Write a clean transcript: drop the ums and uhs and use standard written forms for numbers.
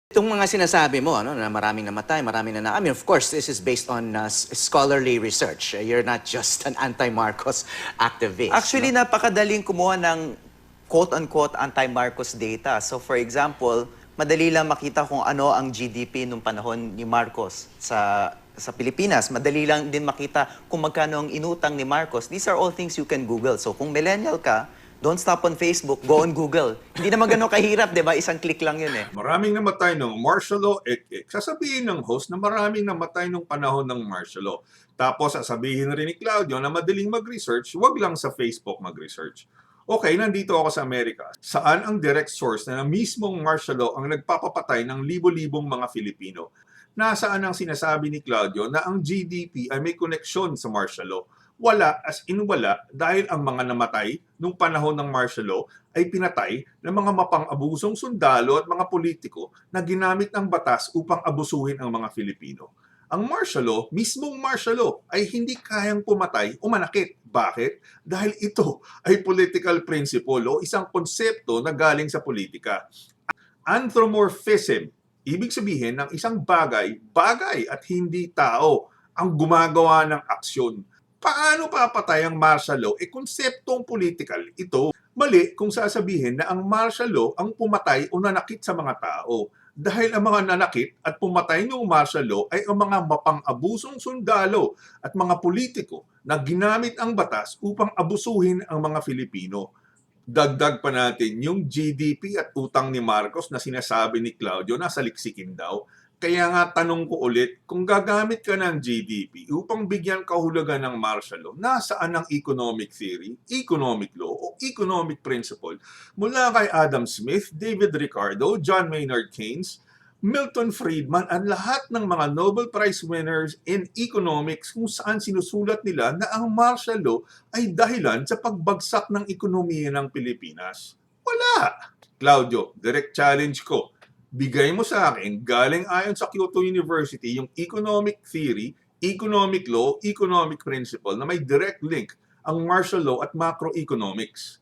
Itong mga sinasabi mo, ano, na maraming namatay, maraming I mean, of course, this is based on scholarly research. You're not just an anti-Marcos activist. Actually, no? napakadaling kumuha ng quote-unquote anti-Marcos data. So for example, madali lang makita kung ano ang GDP nung panahon ni Marcos sa Pilipinas. Madali lang din makita kung magkano ang inutang ni Marcos. These are all things you can Google. So kung millennial ka, don't stop on Facebook, go on Google. Hindi naman ganun kahirap, di ba? Isang click lang yun eh. Maraming namatay ng martial law, sasabihin ng host na maraming namatay nung panahon ng martial law. Tapos sasabihin rin ni Claudio na madaling mag-research, wag lang sa Facebook mag-research. Okay, nandito ako sa Amerika. Saan ang direct source na mismong martial law ang nagpapapatay ng libo-libong mga Filipino? Nasaan ang sinasabi ni Claudio na ang GDP ay may koneksyon sa martial law? Wala, as in wala, dahil ang mga namatay nung panahon ng martial law ay pinatay ng mga mapang-abusong sundalo at mga politiko na ginamit ang batas upang abusuhin ang mga Filipino. Ang martial law, mismong martial law, ay hindi kayang pumatay o manakit. Bakit? Dahil ito ay political principle o isang konsepto na galing sa politika. Anthropomorphism, ibig sabihin ng isang bagay at hindi tao ang gumagawa ng aksyon. Paano papatay ang martial law? Konseptong political ito. Mali kung sasabihin na ang martial law ang pumatay o nanakit sa mga tao. Dahil ang mga nanakit at pumatay ng martial law ay ang mga mapang-abusong sundalo at mga politiko na ginamit ang batas upang abusuhin ang mga Filipino. Dagdag pa natin yung GDP at utang ni Marcos na sinasabi ni Claudio na saliksikin daw. Kaya nga tanong ko ulit, kung gagamit ka ng GDP upang bigyan kahulugan ng martial law, nasaan ang economic theory, economic law o economic principle mula kay Adam Smith, David Ricardo, John Maynard Keynes, Milton Friedman at lahat ng mga Nobel Prize winners in economics kung saan sinusulat nila na ang martial law ay dahilan sa pagbagsak ng ekonomiya ng Pilipinas? Wala! Claudio, direct challenge ko. Bigay mo sa akin, galing ayon sa Kyoto University, yung economic theory, economic law, economic principle na may direct link ang martial law at macroeconomics.